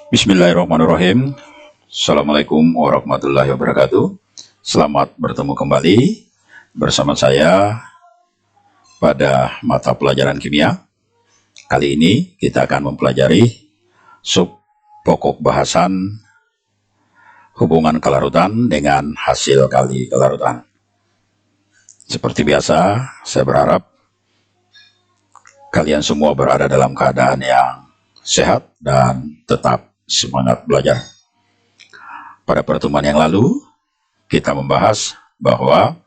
Bismillahirrahmanirrahim. Assalamualaikum warahmatullahi wabarakatuh. Selamat bertemu kembali bersama saya pada mata pelajaran kimia. Kali ini kita akan mempelajari sub pokok bahasan hubungan kelarutan dengan hasil kali kelarutan. Seperti biasa, saya berharap kalian semua berada dalam keadaan yang sehat dan tetap semangat belajar. Pada pertemuan yang lalu, kita membahas bahwa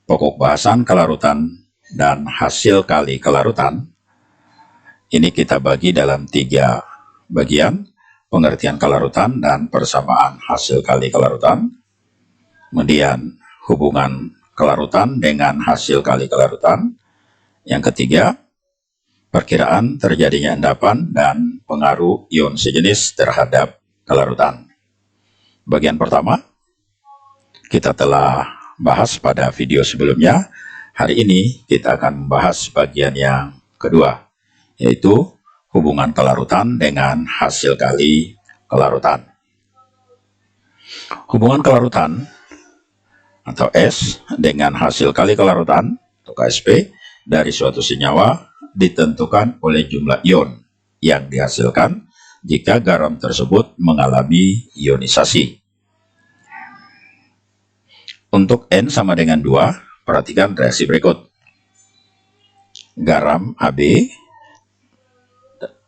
pokok bahasan kelarutan dan hasil kali kelarutan ini kita bagi dalam 3 bagian: pengertian kelarutan dan persamaan hasil kali kelarutan, kemudian hubungan kelarutan dengan hasil kali kelarutan, yang ketiga perkiraan terjadinya endapan dan pengaruh ion sejenis terhadap kelarutan. Bagian pertama kita telah bahas pada video sebelumnya. Hari ini kita akan membahas bagian yang kedua, yaitu hubungan kelarutan dengan hasil kali kelarutan. Hubungan kelarutan atau S dengan hasil kali kelarutan atau KSP dari suatu senyawa ditentukan oleh jumlah ion yang dihasilkan jika garam tersebut mengalami ionisasi. Untuk N sama dengan 2, perhatikan reaksi berikut. Garam AB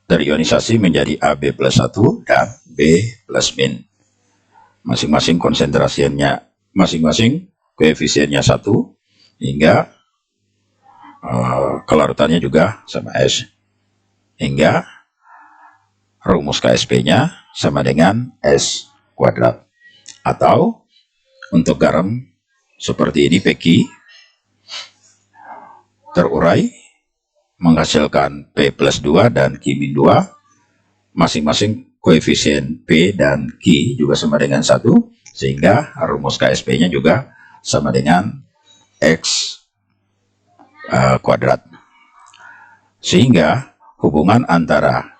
terionisasi menjadi AB plus 1 dan B plus min. Masing-masing konsentrasinya, masing-masing koefisiennya 1, hingga kelarutannya juga sama S, hingga rumus KSP-nya sama dengan S kuadrat. Atau untuk garam seperti ini, PQ terurai menghasilkan P plus 2 dan Q min 2, masing-masing koefisien P dan Q juga sama dengan 1, sehingga rumus KSP-nya juga sama dengan X kuadrat. Sehingga hubungan antara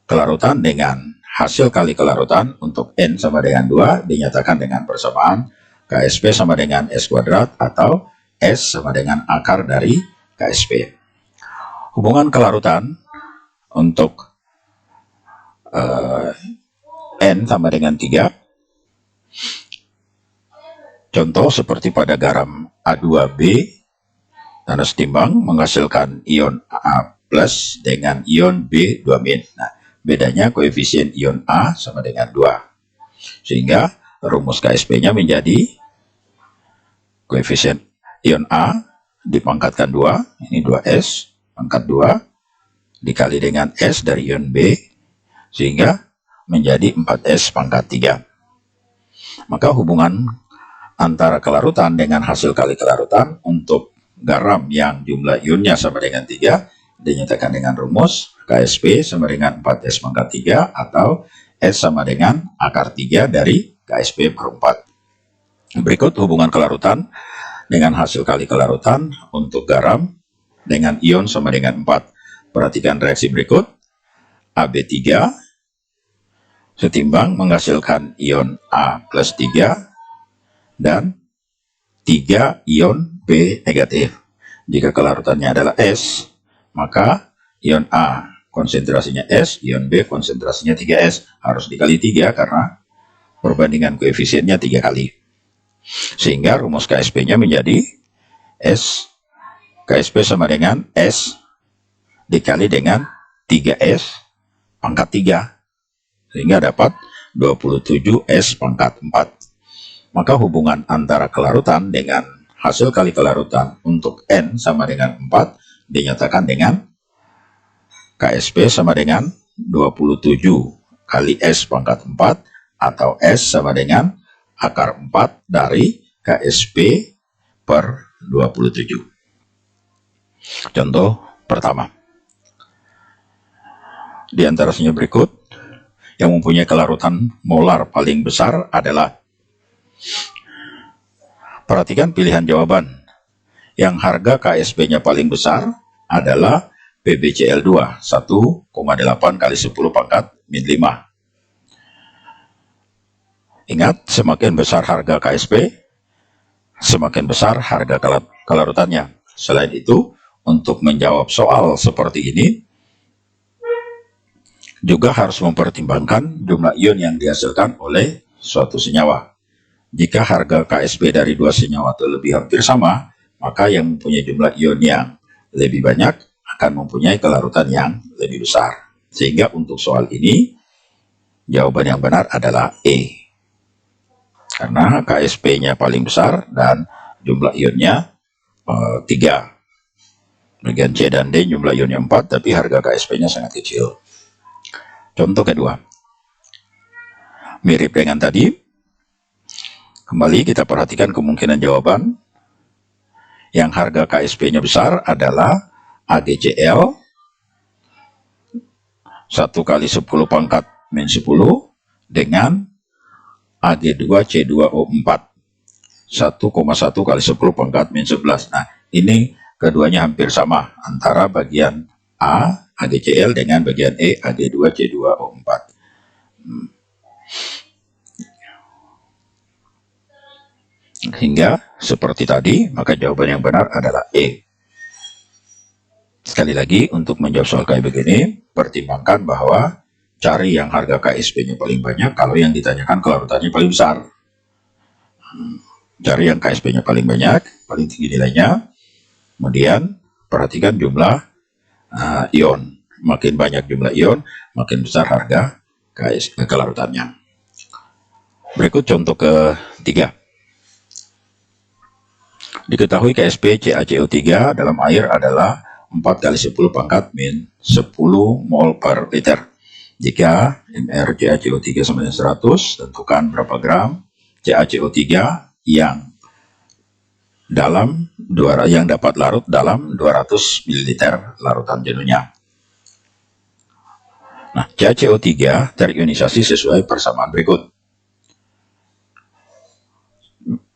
kelarutan dengan hasil kali kelarutan untuk N sama dengan 2 dinyatakan dengan persamaan KSP sama dengan S kuadrat atau S sama dengan akar dari KSP. Hubungan kelarutan untuk N sama dengan 3. Contoh seperti pada garam A2B tanda setimbang menghasilkan ion A plus dengan ion B 2 min. Nah, bedanya koefisien ion A sama dengan 2. Sehingga rumus KSP-nya menjadi koefisien ion A dipangkatkan 2, ini 2S pangkat 2 dikali dengan S dari ion B, sehingga menjadi 4S pangkat 3. Maka hubungan antara kelarutan dengan hasil kali kelarutan untuk garam yang jumlah ionnya sama dengan 3 dinyatakan dengan rumus KSP sama dengan 4S pangkat 3 atau S sama dengan akar 3 dari KSP per 4. Berikut hubungan kelarutan dengan hasil kali kelarutan untuk garam dengan ion sama dengan 4. Perhatikan reaksi berikut. AB3 setimbang menghasilkan ion A plus 3 dan 3 ion B negatif. Jika kelarutannya adalah S, maka ion A konsentrasinya S, ion B konsentrasinya 3S. Harus dikali 3 karena perbandingan koefisiennya 3 kali. Sehingga rumus KSP-nya menjadi S, KSP sama dengan S dikali dengan 3S pangkat 3. Sehingga dapat 27S pangkat 4. Maka hubungan antara kelarutan dengan hasil kali kelarutan untuk N sama dengan 4 dinyatakan dengan KSP sama dengan 27 kali S pangkat 4 atau S sama dengan akar 4 dari KSP per 27. Contoh pertama. Di antara senyawa berikut yang mempunyai kelarutan molar paling besar adalah. Perhatikan pilihan jawaban. Yang harga KSP-nya paling besar adalah PbCl2 1,8 kali 10 pangkat min 5. Ingat, semakin besar harga KSP, semakin besar harga kelarutannya. Selain itu, untuk menjawab soal seperti ini, juga harus mempertimbangkan jumlah ion yang dihasilkan oleh suatu senyawa. Jika harga KSP dari dua senyawa itu lebih hampir sama, maka yang mempunyai jumlah ion yang lebih banyak akan mempunyai kelarutan yang lebih besar. Sehingga untuk soal ini, jawaban yang benar adalah E. Karena KSP-nya paling besar dan jumlah ionnya 3. Bagian C dan D jumlah ionnya 4, tapi harga KSP-nya sangat kecil. Contoh kedua. Mirip dengan tadi. Kembali kita perhatikan kemungkinan jawaban. Yang harga KSP-nya besar adalah AgCl 1 kali 10 pangkat min 10 dengan Ag2C2O4 1,1 kali 10 pangkat min 11. Nah, ini keduanya hampir sama antara bagian A, AgCl dengan bagian E, Ag2C2O4. Hingga seperti tadi, maka jawaban yang benar adalah E. Sekali lagi, untuk menjawab soal kayak begini, pertimbangkan bahwa cari yang harga KSP-nya paling banyak kalau yang ditanyakan kelarutannya paling besar. Cari yang KSP-nya paling banyak, paling tinggi nilainya. Kemudian perhatikan jumlah ion. Makin banyak jumlah ion, makin besar harga kelarutannya. Berikut contoh ketiga. Diketahui KSP CaCO3 dalam air adalah 4 kali 10 pangkat min 10 mol per liter. Jika MR CaCO3 sama dengan 100, tentukan berapa gram CaCO3 yang dapat larut dalam 200 ml larutan jenuhnya. Nah, CaCO3 terionisasi sesuai persamaan berikut.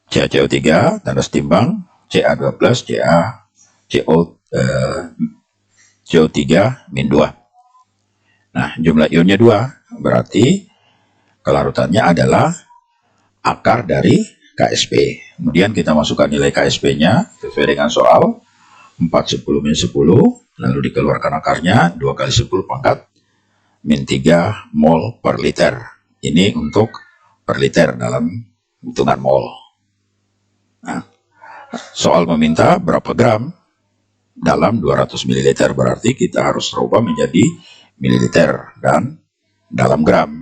CaCO3 tanda timbang Ca2+, CO3 min 2. Nah, jumlah ionnya 2, berarti kelarutannya adalah akar dari KSP. Kemudian kita masukkan nilai KSP-nya sesuai dengan soal 4, 10, min 10, lalu dikeluarkan akarnya 2 kali 10 pangkat min 3 mol per liter. Ini untuk per liter dalam hitungan mol. Nah, soal meminta berapa gram dalam 200 ml, berarti kita harus rubah menjadi mililiter dan dalam gram.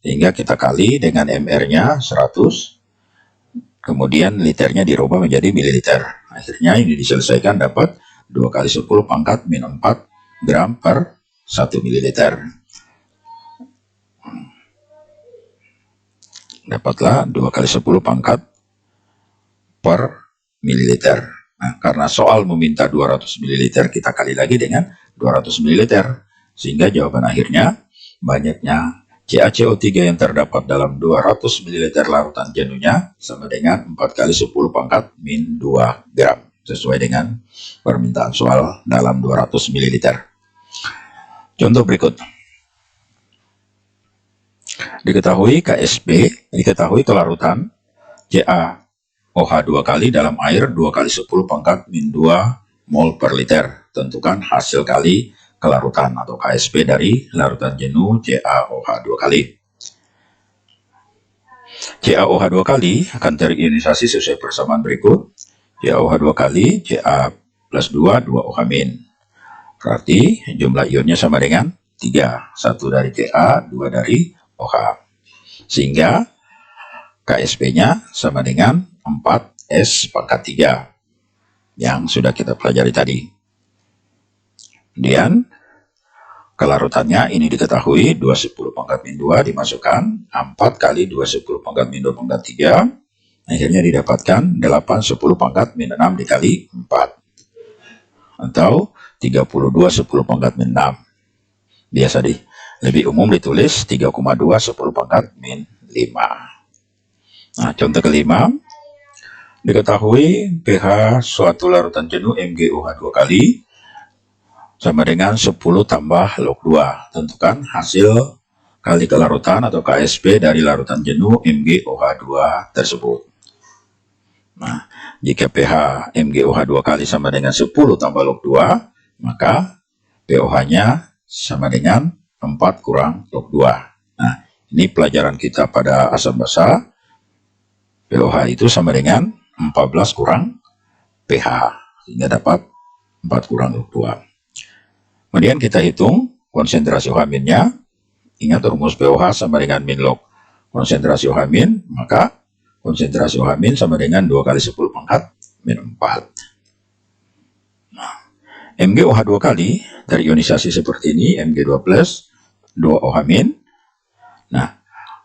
Sehingga kita kali dengan MR-nya 100, kemudian liternya dirubah menjadi mililiter. Akhirnya ini diselesaikan dapat 2 kali 10 pangkat min 4 gram per 1 mililiter. Dapatlah 2 kali 10 pangkat per mililiter. Nah, karena soal meminta 200 ml, kita kali lagi dengan 200 ml. Sehingga jawaban akhirnya, banyaknya CaCO3 yang terdapat dalam 200 ml larutan jenuhnya sama dengan 4 kali 10 pangkat min 2 gram. Sesuai dengan permintaan soal dalam 200 ml. Contoh berikut. Diketahui kelarutan CaOH 2 kali dalam air 2 kali 10 pangkat min 2 mol per liter. Tentukan hasil kali kelarutan atau KSP dari larutan jenuh CaOH 2 kali. CaOH 2 kali akan terionisasi sesuai persamaan berikut. CaOH 2 kali Ca plus 2, 2OH min. Berarti jumlah ionnya sama dengan 3. 1 dari Ca, 2 dari OH. Sehingga KSP-nya sama dengan 4S pangkat 3 yang sudah kita pelajari tadi. Kemudian kelarutannya ini diketahui 210 pangkat min 2 dimasukkan 4 kali 210 pangkat min 2 pangkat 3, akhirnya didapatkan 810 pangkat min 6 dikali 4 atau 32 10 pangkat min 6. Biasa lebih umum ditulis 3,2 10 pangkat min 5. Nah, contoh kelima, diketahui pH suatu larutan jenuh MgOH 2 kali sama dengan 10 tambah log 2. Tentukan hasil kali kelarutan atau KSP dari larutan jenuh MgOH2 tersebut. Nah, jika pH MgOH2 kali sama dengan 10 tambah log 2, maka pOH-nya sama dengan 4 kurang log 2. Nah, ini pelajaran kita pada asam basa. pOH itu sama dengan 14 kurang pH, sehingga dapat 4 kurang log 2. Kemudian kita hitung konsentrasi OH-nya. Ingat rumus pOH sama dengan min log konsentrasi OH-, maka konsentrasi OH- sama dengan 2 kali 10 pangkat min 4. Nah, MgOH2 kali dari ionisasi seperti ini, Mg2+, 2OH-. Nah,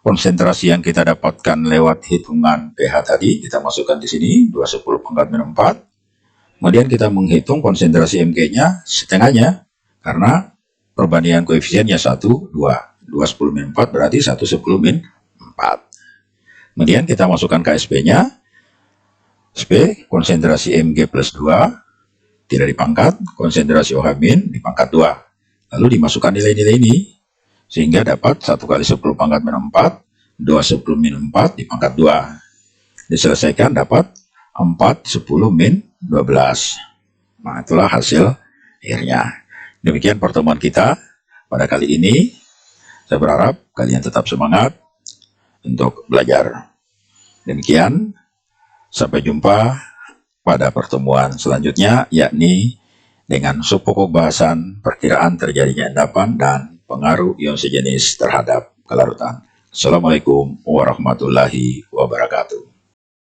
konsentrasi yang kita dapatkan lewat hitungan pH tadi, kita masukkan di sini, 2 10 pangkat min 4. Kemudian kita menghitung konsentrasi Mg-nya setengahnya, karena perbandingan koefisiennya 1, 2. 2 10 min 4 berarti 1 10 min 4. Kemudian kita masukkan KSP-nya. SP, konsentrasi Mg plus 2, tidak dipangkat, konsentrasi OH- dipangkat 2. Lalu dimasukkan nilai-nilai ini, sehingga dapat 1 kali 10 pangkat min 4, 2 10 min 4 dipangkat 2. Diselesaikan dapat 4 10 min 12. Nah, itulah hasil akhirnya. Demikian pertemuan kita pada kali ini. Saya berharap kalian tetap semangat untuk belajar. Demikian, sampai jumpa pada pertemuan selanjutnya, yakni dengan subpokok bahasan perkiraan terjadinya endapan dan pengaruh ion sejenis terhadap kelarutan. Assalamualaikum warahmatullahi wabarakatuh.